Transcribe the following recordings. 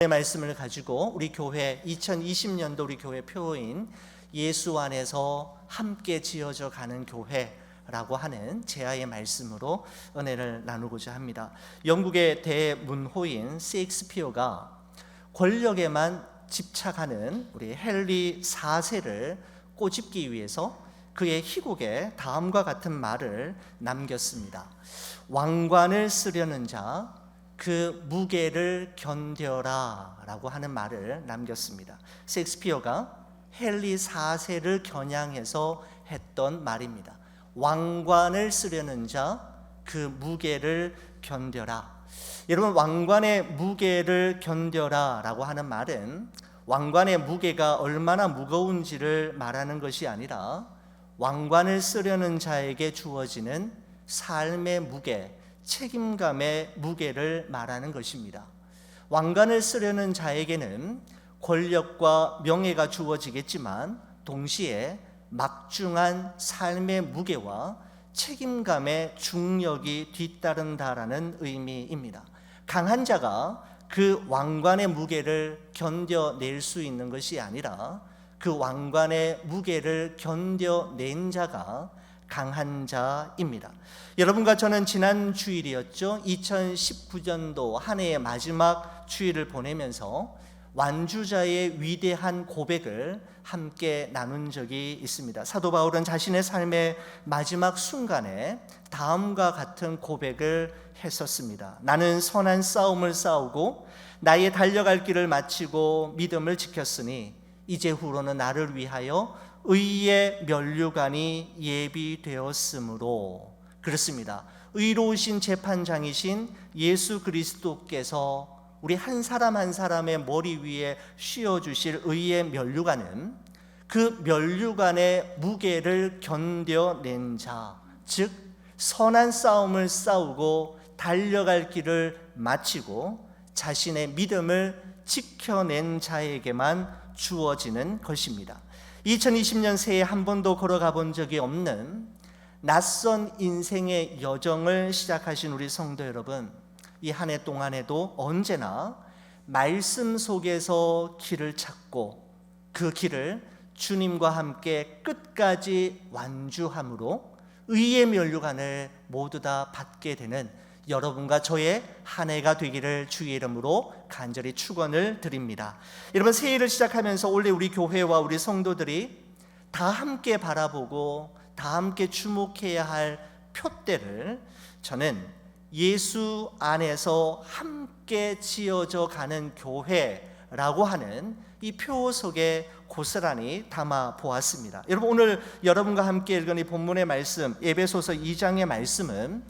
말씀을 가지고 우리 교회 2020년도 우리 교회 표어인 예수 안에서 함께 지어져 가는 교회라고 하는 제아의 말씀으로 은혜를 나누고자 합니다. 영국의 대문호인 셰익스피어가 권력에만 집착하는 우리 헨리 4세를 꼬집기 위해서 그의 희곡에 다음과 같은 말을 남겼습니다. 왕관을 쓰려는 자 그 무게를 견뎌라 라고 하는 말을 남겼습니다. 셰익스피어가 헨리 4세를 겨냥해서 했던 말입니다. 왕관을 쓰려는 자 그 무게를 견뎌라. 여러분, 왕관의 무게를 견뎌라 라고 하는 말은 왕관의 무게가 얼마나 무거운지를 말하는 것이 아니라 왕관을 쓰려는 자에게 주어지는 삶의 무게, 책임감의 무게를 말하는 것입니다. 왕관을 쓰려는 자에게는 권력과 명예가 주어지겠지만 동시에 막중한 삶의 무게와 책임감의 중력이 뒤따른다라는 의미입니다. 강한 자가 그 왕관의 무게를 견뎌낼 수 있는 것이 아니라 그 왕관의 무게를 견뎌낸 자가 강한 자입니다. 여러분과 저는 지난 주일이었죠. 2019년도 한 해의 마지막 주일을 보내면서 완주자의 위대한 고백을 함께 나눈 적이 있습니다. 사도 바울은 자신의 삶의 마지막 순간에 다음과 같은 고백을 했었습니다. 나는 선한 싸움을 싸우고 나의 달려갈 길을 마치고 믿음을 지켰으니 이제 후로는 나를 위하여 의의 면류관이 예비되었으므로. 그렇습니다. 의로우신 재판장이신 예수 그리스도께서 우리 한 사람 한 사람의 머리 위에 씌워주실 의의 면류관은 그 면류관의 무게를 견뎌낸 자, 즉 선한 싸움을 싸우고 달려갈 길을 마치고 자신의 믿음을 지켜낸 자에게만 주어지는 것입니다. 2020년 새해 한 번도 걸어가 본 적이 없는 낯선 인생의 여정을 시작하신 우리 성도 여러분, 이 한 해 동안에도 언제나 말씀 속에서 길을 찾고 그 길을 주님과 함께 끝까지 완주함으로 의의 면류관을 모두 다 받게 되는 여러분과 저의 한 해가 되기를 주의 이름으로 간절히 축원을 드립니다. 여러분, 새해를 시작하면서 원래 우리 교회와 우리 성도들이 다 함께 바라보고 다 함께 주목해야 할 표대를 저는 예수 안에서 함께 지어져 가는 교회라고 하는 이 표 속에 고스란히 담아 보았습니다. 여러분, 오늘 여러분과 함께 읽은 이 본문의 말씀, 에베소서 2장의 말씀은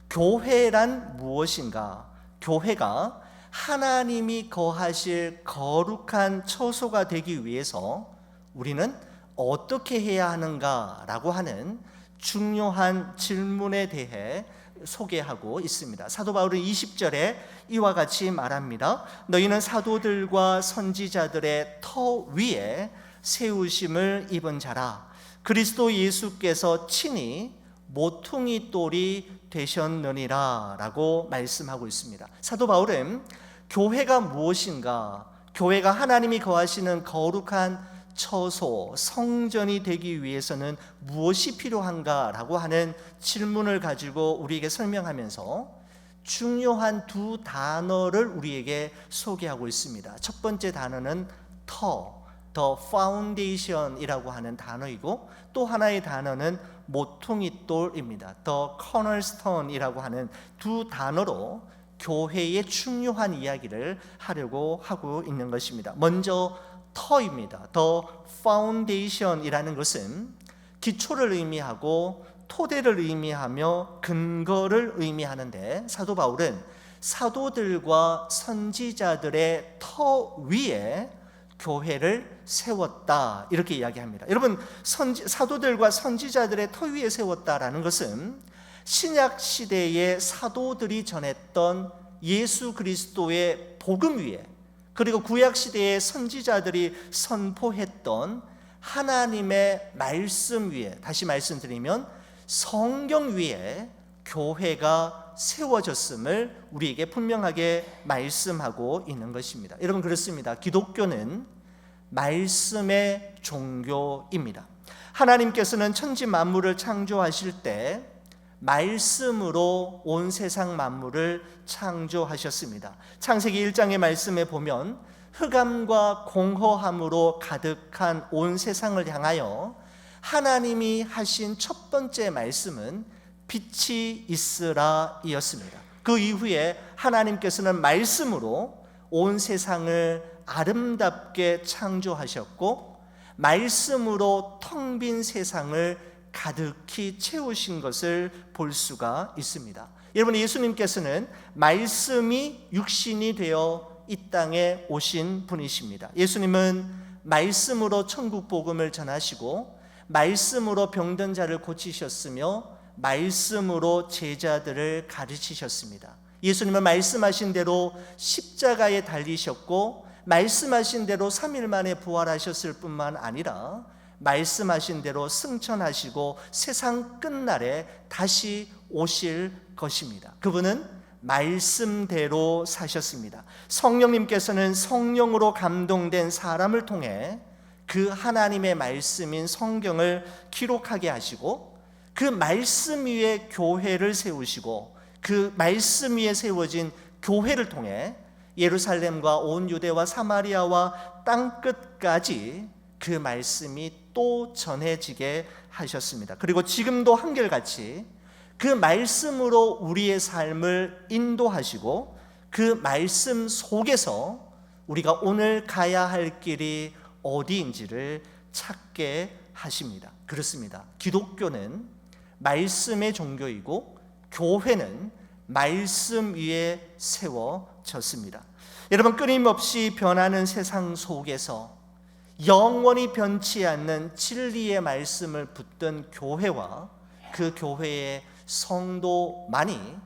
교회란 무엇인가? 교회가 하나님이 거하실 거룩한 처소가 되기 위해서 우리는 어떻게 해야 하는가라고 하는 중요한 질문에 대해 소개하고 있습니다. 사도 바울은 20절에 이와 같이 말합니다. 너희는 사도들과 선지자들의 터 위에 세우심을 입은 자라. 그리스도 예수께서 친히 모퉁이 돌이 되셨느니라 라고 말씀하고 있습니다. 사도 바울은 교회가 무엇인가, 교회가 하나님이 거하시는 거룩한 처소, 성전이 되기 위해서는 무엇이 필요한가 라고 하는 질문을 가지고 우리에게 설명하면서 중요한 두 단어를 우리에게 소개하고 있습니다. 첫 번째 단어는 the foundation이라고 하는 단어이고, 또 하나의 단어는 모퉁이돌입니다. the cornerstone이라고 하는 두 단어로 교회의 중요한 이야기를 하려고 하고 있는 것입니다. 먼저 터입니다. the foundation이라는 것은 기초를 의미하고 토대를 의미하며 근거를 의미하는데, 사도 바울은 사도들과 선지자들의 터 위에 교회를 세웠다 이렇게 이야기합니다. 여러분, 사도들과 선지자들의 터 위에 세웠다라는 것은 신약 시대의 사도들이 전했던 예수 그리스도의 복음 위에, 그리고 구약 시대의 선지자들이 선포했던 하나님의 말씀 위에, 다시 말씀드리면 성경 위에 교회가 세워졌음을 우리에게 분명하게 말씀하고 있는 것입니다. 여러분, 그렇습니다. 기독교는 말씀의 종교입니다. 하나님께서는 천지 만물을 창조하실 때 말씀으로 온 세상 만물을 창조하셨습니다. 창세기 1장의 말씀에 보면 흑암과 공허함으로 가득한 온 세상을 향하여 하나님이 하신 첫 번째 말씀은 빛이 있으라 이었습니다. 그 이후에 하나님께서는 말씀으로 온 세상을 아름답게 창조하셨고 말씀으로 텅 빈 세상을 가득히 채우신 것을 볼 수가 있습니다. 여러분, 예수님께서는 말씀이 육신이 되어 이 땅에 오신 분이십니다. 예수님은 말씀으로 천국 복음을 전하시고 말씀으로 병든 자를 고치셨으며 말씀으로 제자들을 가르치셨습니다. 예수님은 말씀하신 대로 십자가에 달리셨고 말씀하신 대로 3일 만에 부활하셨을 뿐만 아니라 말씀하신 대로 승천하시고 세상 끝날에 다시 오실 것입니다. 그분은 말씀대로 사셨습니다. 성령님께서는 성령으로 감동된 사람을 통해 그 하나님의 말씀인 성경을 기록하게 하시고 그 말씀 위에 교회를 세우시고 그 말씀 위에 세워진 교회를 통해 예루살렘과 온 유대와 사마리아와 땅끝까지 그 말씀이 또 전해지게 하셨습니다. 그리고 지금도 한결같이 그 말씀으로 우리의 삶을 인도하시고 그 말씀 속에서 우리가 오늘 가야 할 길이 어디인지를 찾게 하십니다. 그렇습니다. 기독교는 말씀의 종교이고 교회는 말씀 위에 세워졌습니다. 여러분, 끊임없이 변하는 세상 속에서 영원히 변치 않는 진리의 말씀을 붙든 교회와 그 교회의 성도만이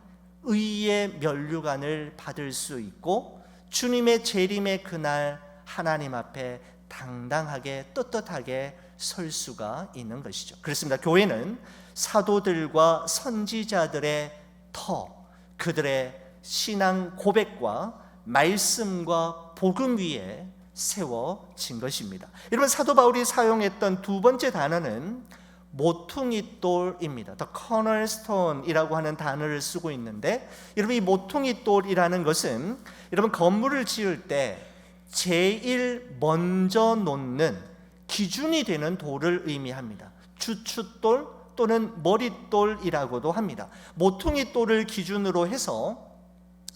의의 면류관을 받을 수 있고 주님의 재림의 그날 하나님 앞에 당당하게 떳떳하게 설 수가 있는 것이죠. 그렇습니다. 교회는 사도들과 선지자들의 터, 그들의 신앙 고백과 말씀과 복음 위에 세워진 것입니다. 여러분, 사도 바울이 사용했던 두 번째 단어는 모퉁이돌입니다. The cornerstone이라고 하는 단어를 쓰고 있는데, 여러분, 이 모퉁이돌이라는 것은 여러분 건물을 지을 때 제일 먼저 놓는 기준이 되는 돌을 의미합니다. 주춧돌 또는 머릿돌이라고도 합니다. 모퉁이돌을 기준으로 해서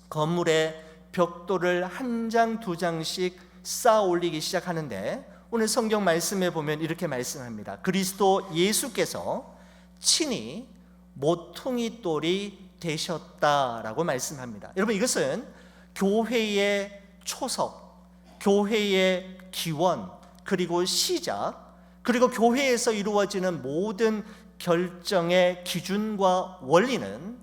건물의 벽돌을 한 장, 두 장씩 쌓아 올리기 시작하는데, 오늘 성경 말씀에 보면 이렇게 말씀합니다. 그리스도 예수께서 친히 모퉁이돌이 되셨다라고 말씀합니다. 여러분, 이것은 교회의 초석, 교회의 기원, 그리고 시작, 그리고 교회에서 이루어지는 모든 결정의 기준과 원리는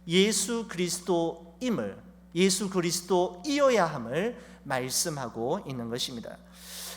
예수 그리스도임을, 예수 그리스도이어야 함을 말씀하고 있는 것입니다.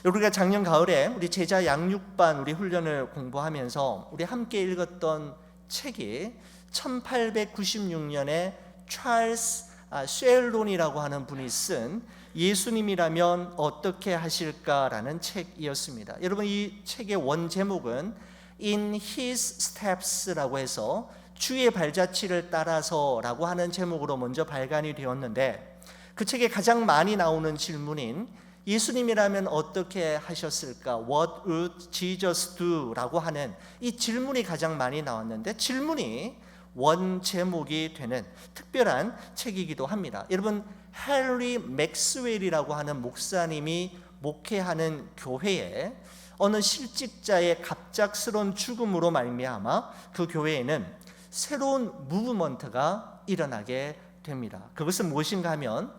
우리가 작년 가을에 우리 제자 양육반 우리 훈련을 공부하면서 우리 함께 읽었던 책이 1896년에 찰스 쉘론이라고 하는 분이 쓴 예수님이라면 어떻게 하실까라는 책이었습니다. 여러분, 이 책의 원 제목은 In His Steps라고 해서 주의 발자취를 따라서라고 하는 제목으로 먼저 발간이 되었는데, 그 책에 가장 많이 나오는 질문인 예수님이라면 어떻게 하셨을까? What would Jesus do? 라고 하는 이 질문이 가장 많이 나왔는데, 질문이 원 제목이 되는 특별한 책이기도 합니다. 여러분, 헨리 맥스웰이라고 하는 목사님이 목회하는 교회에 어느 실직자의 갑작스러운 죽음으로 말미암아 그 교회에는 새로운 무브먼트가 일어나게 됩니다. 그것은 무엇인가 하면,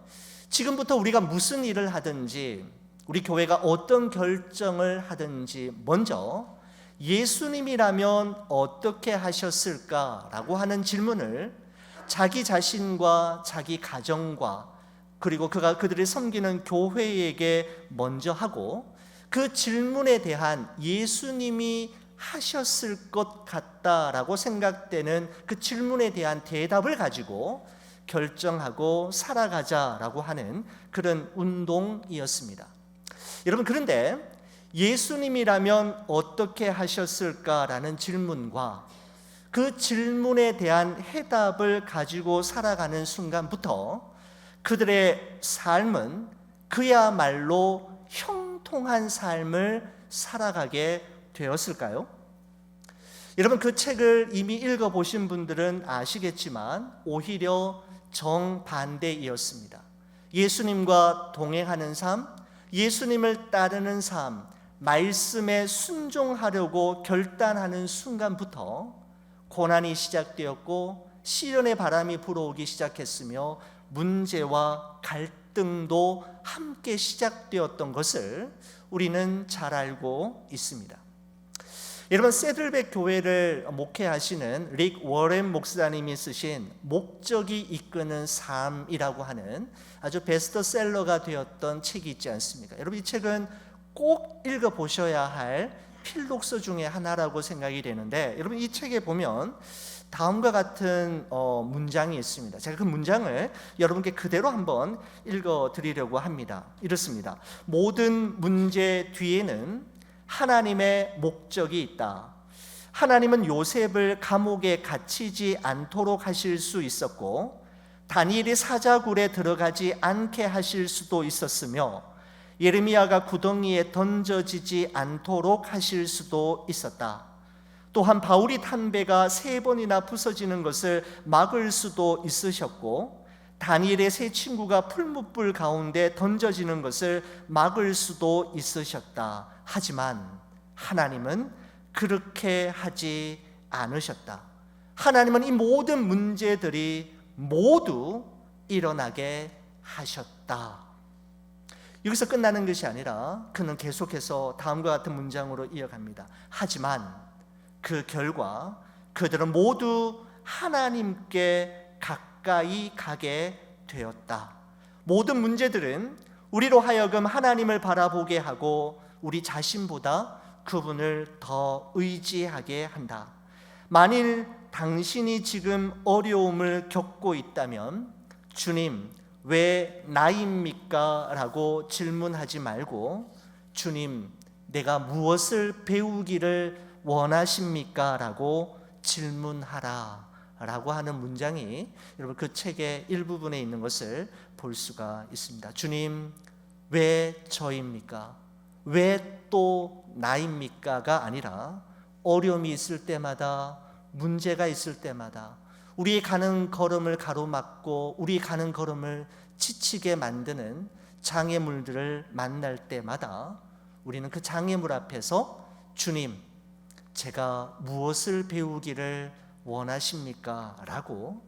지금부터 우리가 무슨 일을 하든지, 우리 교회가 어떤 결정을 하든지 먼저 예수님이라면 어떻게 하셨을까라고 하는 질문을 자기 자신과 자기 가정과 그리고 그들이 섬기는 교회에게 먼저 하고, 그 질문에 대한 예수님이 하셨을 것 같다라고 생각되는 그 질문에 대한 대답을 가지고 결정하고 살아가자라고 하는 그런 운동이었습니다. 여러분, 그런데 예수님이라면 어떻게 하셨을까라는 질문과 그 질문에 대한 해답을 가지고 살아가는 순간부터 그들의 삶은 그야말로 형통한 삶을 살아가게 되었을까요? 여러분, 그 책을 이미 읽어보신 분들은 아시겠지만 오히려 정반대이었습니다. 예수님과 동행하는 삶, 예수님을 따르는 삶, 말씀에 순종하려고 결단하는 순간부터 고난이 시작되었고 시련의 바람이 불어오기 시작했으며 문제와 갈등도 함께 시작되었던 것을 우리는 잘 알고 있습니다. 여러분, 세들백 교회를 목회하시는 릭 워렌 목사님이 쓰신 목적이 이끄는 삶이라고 하는 아주 베스트셀러가 되었던 책이 있지 않습니까? 여러분, 이 책은 꼭 읽어보셔야 할 필독서 중에 하나라고 생각이 되는데, 여러분, 이 책에 보면 다음과 같은 문장이 있습니다. 제가 그 문장을 여러분께 그대로 한번 읽어드리려고 합니다. 이렇습니다. 모든 문제 뒤에는 하나님의 목적이 있다. 하나님은 요셉을 감옥에 갇히지 않도록 하실 수 있었고 다니엘이 사자굴에 들어가지 않게 하실 수도 있었으며 예레미야가 구덩이에 던져지지 않도록 하실 수도 있었다. 또한 바울이 탄배가 3번이나 부서지는 것을 막을 수도 있으셨고 다니엘의 3 친구가 풀무불 가운데 던져지는 것을 막을 수도 있으셨다. 하지만 하나님은 그렇게 하지 않으셨다. 하나님은 이 모든 문제들이 모두 일어나게 하셨다. 여기서 끝나는 것이 아니라 그는 계속해서 다음과 같은 문장으로 이어갑니다. 하지만 그 결과 그들은 모두 하나님께 가까이 가게 되었다. 모든 문제들은 우리로 하여금 하나님을 바라보게 하고 우리 자신보다 그분을 더 의지하게 한다. 만일 당신이 지금 어려움을 겪고 있다면 주님, 왜 나입니까? 라고 질문하지 말고 주님, 내가 무엇을 배우기를 원하십니까? 라고 질문하라 라고 하는 문장이 여러분 그 책의 일부분에 있는 것을 볼 수가 있습니다. 주님, 왜 저입니까? 왜 또 나입니까가 아니라 어려움이 있을 때마다, 문제가 있을 때마다, 우리의 가는 걸음을 가로막고 우리 가는 걸음을 지치게 만드는 장애물들을 만날 때마다 우리는 그 장애물 앞에서 주님, 제가 무엇을 배우기를 원하십니까? 라고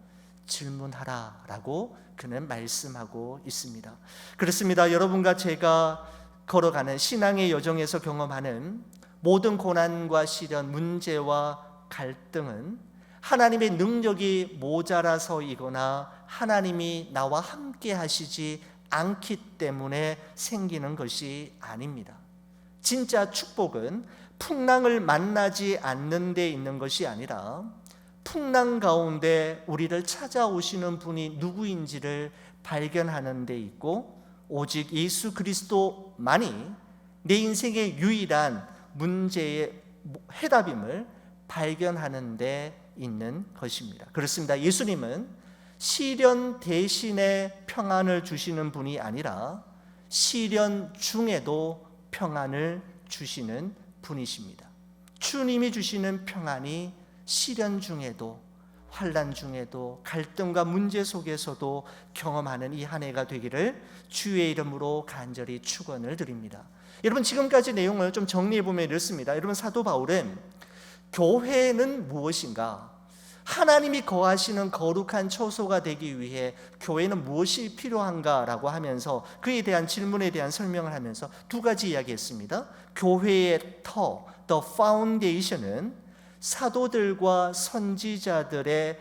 질문하라 라고 그는 말씀하고 있습니다. 그렇습니다. 여러분과 제가 걸어가는 신앙의 여정에서 경험하는 모든 고난과 시련, 문제와 갈등은 하나님의 능력이 모자라서이거나 하나님이 나와 함께 하시지 않기 때문에 생기는 것이 아닙니다. 진짜 축복은 풍랑을 만나지 않는 데 있는 것이 아니라 풍랑 가운데 우리를 찾아오시는 분이 누구인지를 발견하는 데 있고 오직 예수 그리스도만이 내 인생의 유일한 문제의 해답임을 발견하는 데 있는 것입니다. 그렇습니다. 예수님은 시련 대신에 평안을 주시는 분이 아니라 시련 중에도 평안을 주시는 분이십니다. 주님이 주시는 평안이 시련 중에도, 환난 중에도, 갈등과 문제 속에서도 경험하는 이 한 해가 되기를 주의 이름으로 간절히 축원을 드립니다. 여러분, 지금까지 내용을 좀 정리해 보면 이렇습니다. 여러분, 사도 바울은 교회는 무엇인가? 하나님이 거하시는 거룩한 처소가 되기 위해 교회는 무엇이 필요한가라고 하면서 그에 대한 질문에 대한 설명을 하면서 2가지 이야기했습니다. 교회의 터, the foundation은 사도들과 선지자들이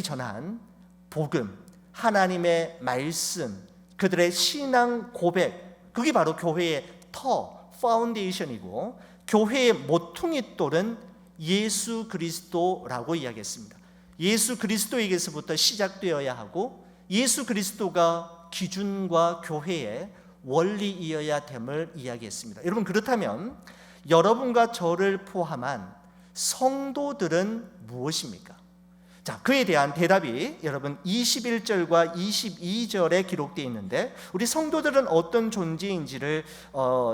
전한 복음, 하나님의 말씀, 그들의 신앙 고백, 그게 바로 교회의 터, 파운데이션이고, 교회의 모퉁이 돌은 예수 그리스도라고 이야기했습니다. 예수 그리스도에게서부터 시작되어야 하고 예수 그리스도가 기준과 교회의 원리이어야 됨을 이야기했습니다. 여러분, 그렇다면 여러분과 저를 포함한 성도들은 무엇입니까? 자, 그에 대한 대답이 여러분 21절과 22절에 기록되어 있는데, 우리 성도들은 어떤 존재인지를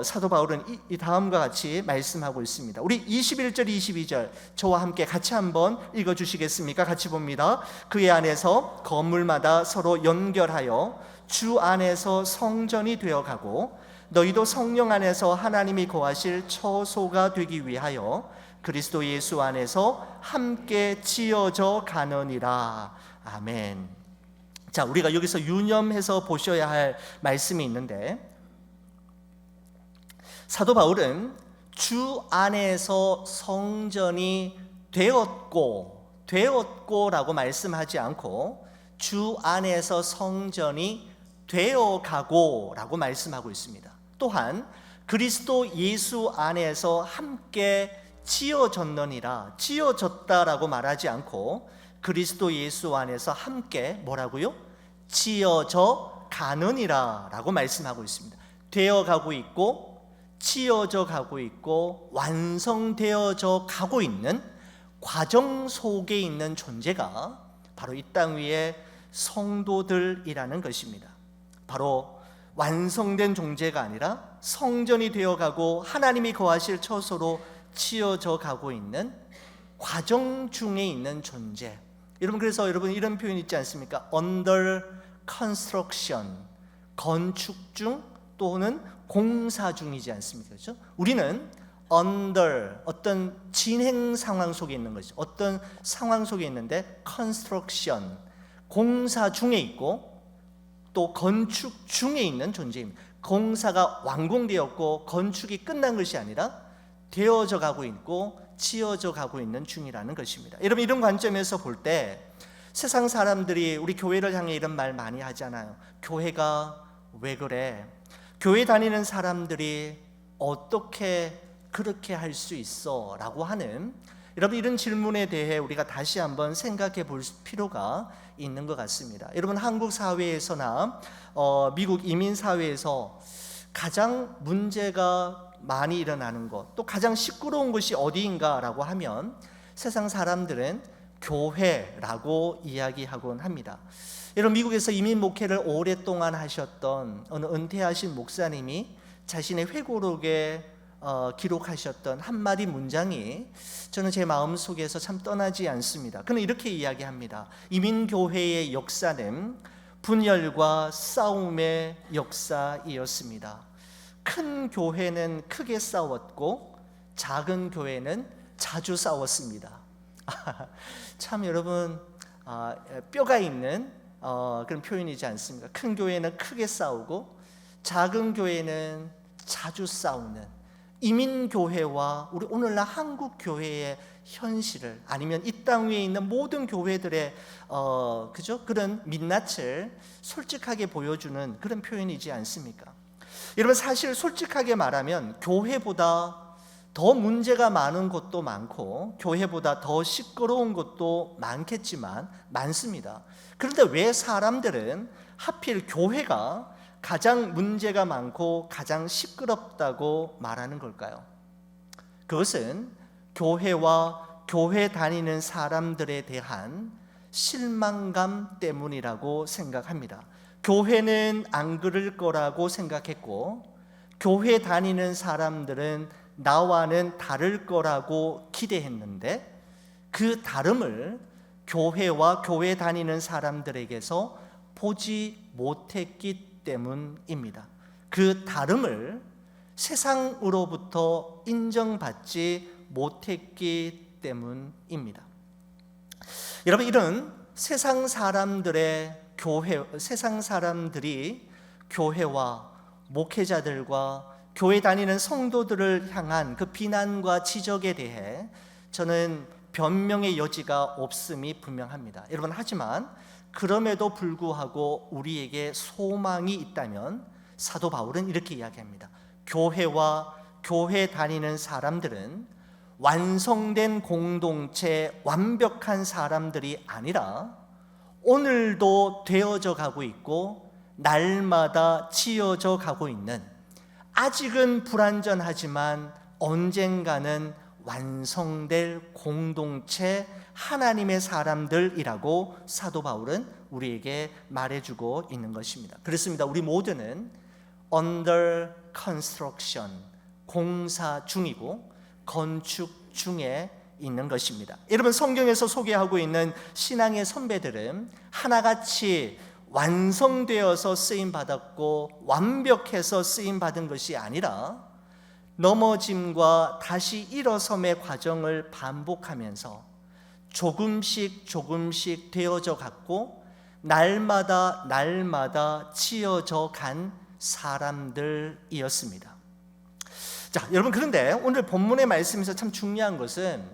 사도 바울은 이 다음과 같이 말씀하고 있습니다. 우리 21절 22절 저와 함께 같이 한번 읽어주시겠습니까? 같이 봅니다. 그의 안에서 건물마다 서로 연결하여 주 안에서 성전이 되어가고 너희도 성령 안에서 하나님이 거하실 처소가 되기 위하여 그리스도 예수 안에서 함께 지어져 가느니라. 아멘. 자, 우리가 여기서 유념해서 보셔야 할 말씀이 있는데, 사도 바울은 주 안에서 성전이 되었고라고 말씀하지 않고 주 안에서 성전이 되어가고라고 말씀하고 있습니다. 또한 그리스도 예수 안에서 함께 지어졌다라고 말하지 않고 그리스도 예수 안에서 함께 뭐라고요? 지어져 가느니라 라고 말씀하고 있습니다. 되어가고 있고 지어져 가고 있고 완성되어져 가고 있는 과정 속에 있는 존재가 바로 이 땅 위에 성도들이라는 것입니다. 바로 완성된 존재가 아니라 성전이 되어가고 하나님이 거하실 처소로 치어져 가고 있는 과정 중에 있는 존재. 여러분, 그래서 여러분 이런 표현 있지 않습니까? Under construction, 건축 중 또는 공사 중이지 않습니까? 그렇죠? 우리는 under 어떤 진행 상황 속에 있는 것이죠. 어떤 상황 속에 있는데 construction, 공사 중에 있고 또 건축 중에 있는 존재입니다. 공사가 완공되었고 건축이 끝난 것이 아니라 되어져 가고 있고 지어져 가고 있는 중이라는 것입니다. 여러분, 이런 관점에서 볼 때 세상 사람들이 우리 교회를 향해 이런 말 많이 하잖아요. 교회가 왜 그래? 교회 다니는 사람들이 어떻게 그렇게 할 수 있어? 라고 하는, 여러분, 이런 질문에 대해 우리가 다시 한번 생각해 볼 필요가 있는 것 같습니다. 여러분, 한국 사회에서나 미국 이민 사회에서 가장 문제가 많이 일어나는 것, 또 가장 시끄러운 것이 어디인가라고 하면 세상 사람들은 교회라고 이야기하곤 합니다. 여러분, 미국에서 이민 목회를 오랫동안 하셨던 어느 은퇴하신 목사님이 자신의 회고록에 기록하셨던 한마디 문장이 저는 제 마음속에서 참 떠나지 않습니다. 그는 이렇게 이야기합니다. 이민교회의 역사는 분열과 싸움의 역사이었습니다. 큰 교회는 크게 싸웠고 작은 교회는 자주 싸웠습니다. 참 여러분, 뼈가 있는 그런 표현이지 않습니까? 큰 교회는 크게 싸우고 작은 교회는 자주 싸우는 이민교회와 우리 오늘날 한국교회의 현실을, 아니면 이 땅 위에 있는 모든 교회들의 그런 민낯을 솔직하게 보여주는 그런 표현이지 않습니까? 여러분, 사실 솔직하게 말하면 교회보다 더 문제가 많은 곳도 많고 교회보다 더 시끄러운 곳도 많습니다. 그런데 왜 사람들은 하필 교회가 가장 문제가 많고 가장 시끄럽다고 말하는 걸까요? 그것은 교회와 교회 다니는 사람들에 대한 실망감 때문이라고 생각합니다. 교회는 안 그럴 거라고 생각했고 교회 다니는 사람들은 나와는 다를 거라고 기대했는데 그 다름을 교회와 교회 다니는 사람들에게서 보지 못했기 때문입니다. 그 다름을 세상으로부터 인정받지 못했기 때문입니다. 여러분, 이런 세상 사람들이 교회와 목회자들과 교회 다니는 성도들을 향한 그 비난과 지적에 대해 저는 변명의 여지가 없음이 분명합니다. 여러분, 하지만 그럼에도 불구하고 우리에게 소망이 있다면 사도 바울은 이렇게 이야기합니다. 교회와 교회 다니는 사람들은 완성된 공동체, 완벽한 사람들이 아니라 오늘도 되어져 가고 있고 날마다 지어져 가고 있는, 아직은 불완전하지만 언젠가는 완성될 공동체, 하나님의 사람들이라고 사도 바울은 우리에게 말해주고 있는 것입니다. 그렇습니다. 우리 모두는 under construction, 공사 중이고 건축 중에 있는 것입니다. 여러분, 성경에서 소개하고 있는 신앙의 선배들은 하나같이 완성되어서 쓰임받았고 완벽해서 쓰임받은 것이 아니라 넘어짐과 다시 일어섬의 과정을 반복하면서 조금씩 되어져 갔고 날마다 지어져 간 사람들이었습니다. 자, 여러분, 그런데 오늘 본문의 말씀에서 참 중요한 것은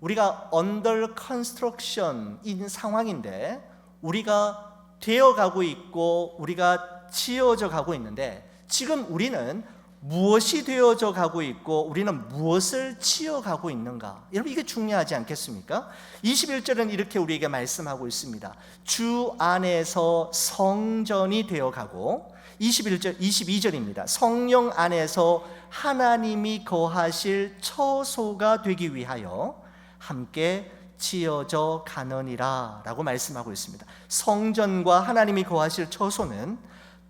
우리가 under construction인 상황인데 우리가 되어가고 있고 우리가 지어져 가고 있는데, 지금 우리는 무엇이 되어져 가고 있고 우리는 무엇을 지어가고 있는가? 여러분, 이게 중요하지 않겠습니까? 21절은 이렇게 우리에게 말씀하고 있습니다. 주 안에서 성전이 되어가고, 22절입니다. 성령 안에서 하나님이 거하실 처소가 되기 위하여 함께 지어져 가느니라 라고 말씀하고 있습니다. 성전과 하나님이 거하실 처소는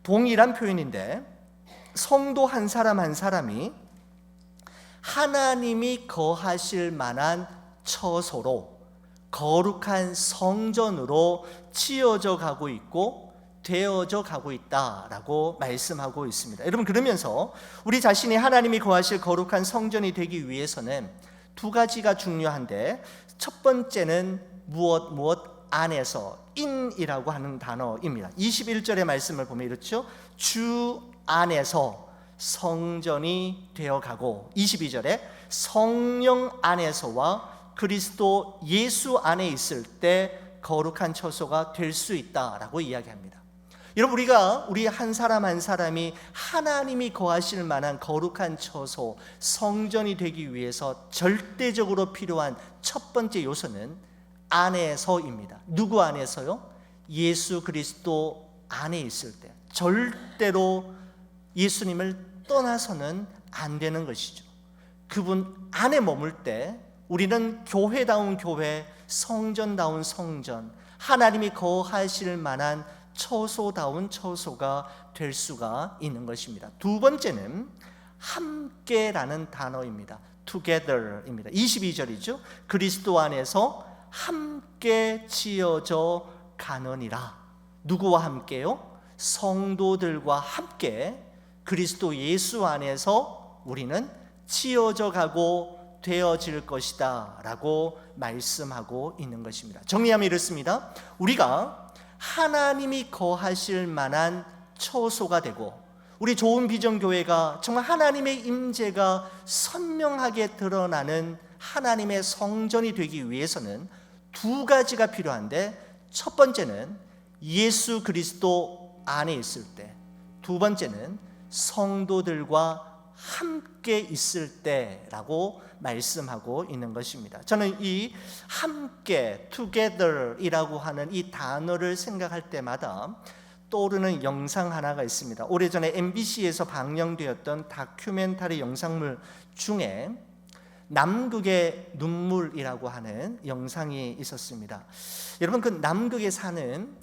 동일한 표현인데, 성도 한 사람 한 사람이 하나님이 거하실 만한 처소로, 거룩한 성전으로 지어져 가고 있고 되어져 가고 있다라고 말씀하고 있습니다. 여러분, 그러면서 우리 자신이 하나님이 거하실 거룩한 성전이 되기 위해서는 두 가지가 중요한데, 첫 번째는 무엇 안에서, in이라고 하는 단어입니다. 21절의 말씀을 보면 이렇죠. 주 안에서 성전이 되어가고, 22절에 성령 안에서와 그리스도 예수 안에 있을 때 거룩한 처소가 될 수 있다라고 이야기합니다. 여러분, 우리 한 사람 한 사람이 하나님이 거하실 만한 거룩한 처소, 성전이 되기 위해서 절대적으로 필요한 첫 번째 요소는 안에서입니다. 누구 안에서요? 예수 그리스도 안에 있을 때. 절대로 예수님을 떠나서는 안 되는 것이죠. 그분 안에 머물 때 우리는 교회다운 교회, 성전다운 성전, 하나님이 거하실 만한 처소다운 처소가 될 수가 있는 것입니다. 두 번째는 함께라는 단어입니다. together입니다. 22절이죠. 그리스도 안에서 함께 지어져 가느니라. 누구와 함께요? 성도들과 함께 그리스도 예수 안에서 우리는 지어져 가고 되어질 것이다 라고 말씀하고 있는 것입니다. 정리하면 이렇습니다. 우리가 하나님이 거하실 만한 처소가 되고, 우리 좋은 비전교회가 정말 하나님의 임재가 선명하게 드러나는 하나님의 성전이 되기 위해서는 두 가지가 필요한데, 첫 번째는 예수 그리스도 안에 있을 때, 두 번째는 성도들과 함께 있을 때라고 말씀하고 있는 것입니다. 저는 이 함께, together이라고 하는 이 단어를 생각할 때마다 떠오르는 영상 하나가 있습니다. 오래전에 MBC에서 방영되었던 다큐멘터리 영상물 중에 남극의 눈물이라고 하는 영상이 있었습니다. 여러분, 그 남극에 사는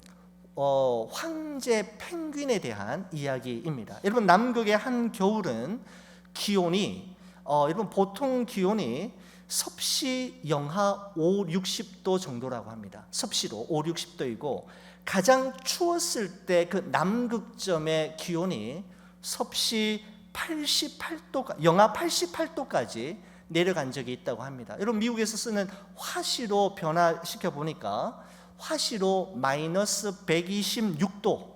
황제 펭귄에 대한 이야기입니다. 여러분, 남극의 한 겨울은 기온이 여러분 보통 기온이 섭씨 영하 5, 60도 정도라고 합니다. 섭씨로 5, 60도이고 가장 추웠을 때 그 남극점의 기온이 섭씨 88도, 영하 88도까지 내려간 적이 있다고 합니다. 여러분, 미국에서 쓰는 화씨로 변화시켜 보니까 화씨로 마이너스 126도,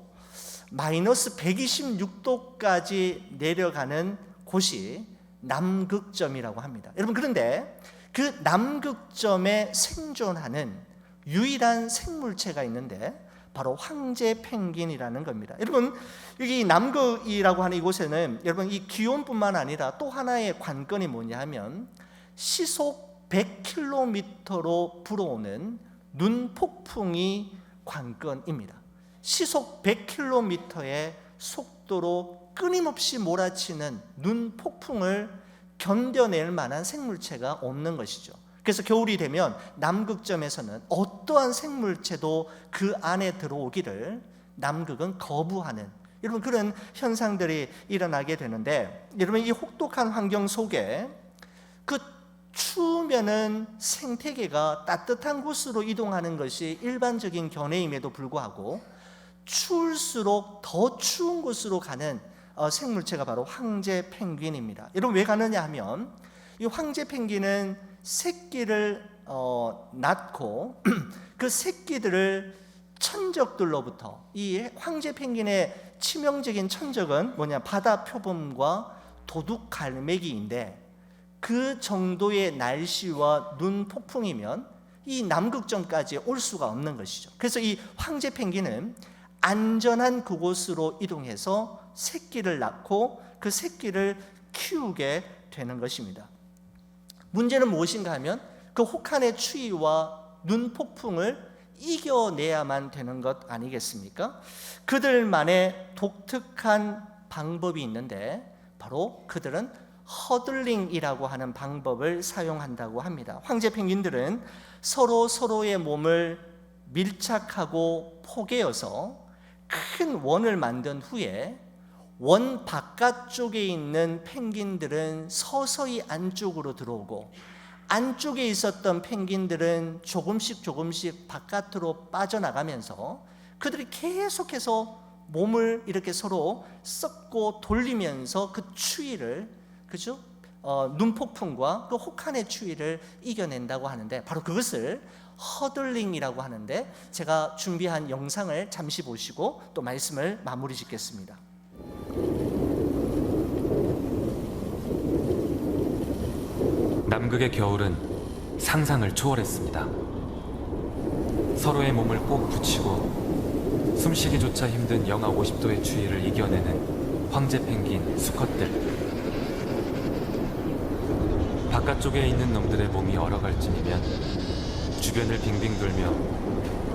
마이너스 126도까지 내려가는 곳이 남극점이라고 합니다. 여러분, 그런데 그 남극점에 생존하는 유일한 생물체가 있는데 바로 황제 펭귄이라는 겁니다. 여러분, 여기 남극이라고 하는 이곳에는 여러분 이 기온뿐만 아니라 또 하나의 관건이 뭐냐 하면 시속 100km로 불어오는 눈폭풍이 관건입니다. 시속 100km의 속도로 끊임없이 몰아치는 눈폭풍을 견뎌낼 만한 생물체가 없는 것이죠. 그래서 겨울이 되면 남극점에서는 어떠한 생물체도 그 안에 들어오기를 남극은 거부하는, 여러분 그런 현상들이 일어나게 되는데, 여러분 이 혹독한 환경 속에 그 추우면은 생태계가 따뜻한 곳으로 이동하는 것이 일반적인 견해임에도 불구하고 추울수록 더 추운 곳으로 가는 생물체가 바로 황제 펭귄입니다. 여러분 왜 가느냐 하면 이 황제 펭귄은 새끼를 낳고 그 새끼들을 천적들로부터, 이 황제 펭귄의 치명적인 천적은 뭐냐, 바다 표범과 도둑 갈매기인데 그 정도의 날씨와 눈 폭풍이면 이 남극점까지 올 수가 없는 것이죠. 그래서 이 황제 펭귄은 안전한 그곳으로 이동해서 새끼를 낳고 그 새끼를 키우게 되는 것입니다. 문제는 무엇인가 하면 그 혹한의 추위와 눈폭풍을 이겨내야만 되는 것 아니겠습니까? 그들만의 독특한 방법이 있는데 바로 그들은 허들링이라고 하는 방법을 사용한다고 합니다. 황제 펭귄들은 서로의 몸을 밀착하고 포개어서 큰 원을 만든 후에 원 바깥쪽에 있는 펭귄들은 서서히 안쪽으로 들어오고 안쪽에 있었던 펭귄들은 조금씩 바깥으로 빠져나가면서 그들이 계속해서 몸을 이렇게 서로 썩고 돌리면서 그 추위를, 그죠? 눈폭풍과 그 혹한의 추위를 이겨낸다고 하는데 바로 그것을 허들링이라고 하는데, 제가 준비한 영상을 잠시 보시고 또 말씀을 마무리 짓겠습니다. 남극의 겨울은 상상을 초월했습니다. 서로의 몸을 꼭 붙이고 숨쉬기조차 힘든 영하 50도의 추위를 이겨내는 황제 펭귄 수컷들. 바깥쪽에 있는 놈들의 몸이 얼어갈 쯤이면 주변을 빙빙 돌며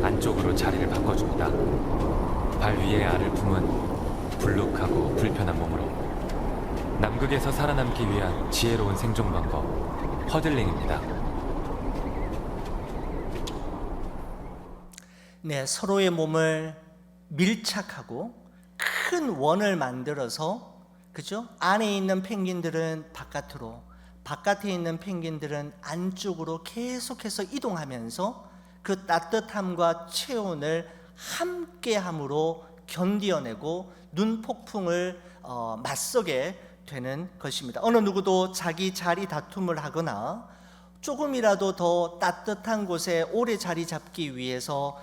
안쪽으로 자리를 바꿔줍니다. 발 위에 알을 품은 불룩하고 불편한 몸으로 남극에서 살아남기 위한 지혜로운 생존 방법, 허들링입니다. 네, 서로의 몸을 밀착하고 큰 원을 만들어서, 그죠? 안에 있는 펭귄들은 바깥으로, 바깥에 있는 펭귄들은 안쪽으로 계속해서 이동하면서 그 따뜻함과 체온을 함께함으로 견디어내고 눈폭풍을 맞서게 되는 것입니다. 어느 누구도 자기 자리 다툼을 하거나 조금이라도 더 따뜻한 곳에 오래 자리 잡기 위해서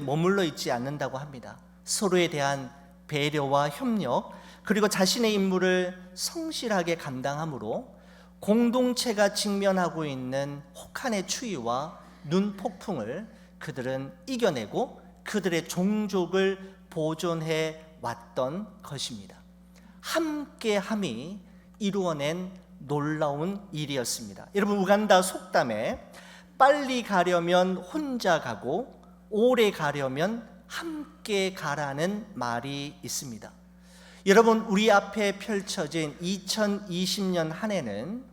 머물러 있지 않는다고 합니다. 서로에 대한 배려와 협력, 그리고 자신의 임무를 성실하게 감당함으로 공동체가 직면하고 있는 혹한의 추위와 눈폭풍을 그들은 이겨내고 그들의 종족을 보존해 왔던 것입니다. 함께함이 이루어낸 놀라운 일이었습니다. 여러분, 우간다 속담에 빨리 가려면 혼자 가고 오래 가려면 함께 가라는 말이 있습니다. 여러분, 우리 앞에 펼쳐진 2020년 한 해는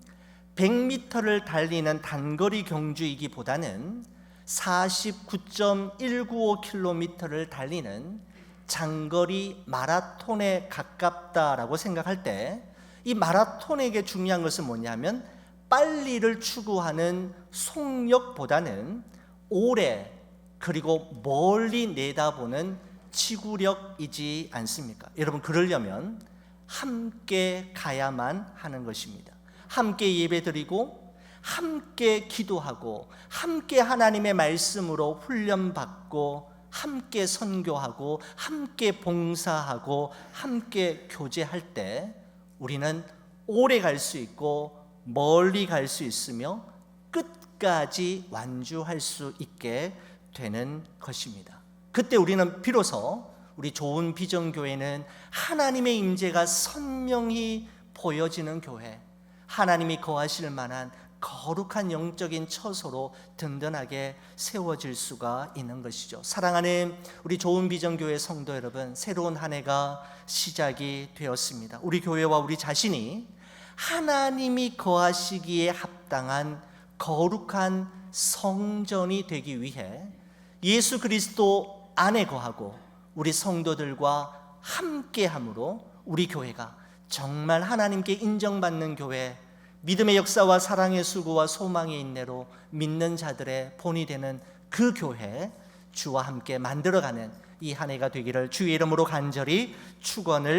100m를 달리는 단거리 경주이기보다는 49.195km를 달리는 장거리 마라톤에 가깝다라고 생각할 때, 이 마라톤에게 중요한 것은 뭐냐면 빨리를 추구하는 속력보다는 오래 그리고 멀리 내다보는 지구력이지 않습니까? 여러분, 그러려면 함께 가야만 하는 것입니다. 함께 예배드리고 함께 기도하고 함께 하나님의 말씀으로 훈련받고 함께 선교하고 함께 봉사하고 함께 교제할 때 우리는 오래 갈 수 있고 멀리 갈 수 있으며 끝까지 완주할 수 있게 되는 것입니다. 그때 우리는 비로소 우리 좋은 비전교회는 하나님의 임재가 선명히 보여지는 교회, 하나님이 거하실 만한 거룩한 영적인 처소로 든든하게 세워질 수가 있는 것이죠. 사랑하는 우리 좋은 비전교회 성도 여러분, 새로운 한 해가 시작이 되었습니다. 우리 교회와 우리 자신이 하나님이 거하시기에 합당한 거룩한 성전이 되기 위해 예수 그리스도 안에 거하고 우리 성도들과 함께함으로 우리 교회가 정말 하나님께 인정받는 교회, 믿음의 역사와 사랑의 수고와 소망의 인내로 믿는 자들의 본이 되는 그 교회, 주와 함께 만들어가는 이 한 해가 되기를 주의 이름으로 간절히 축원을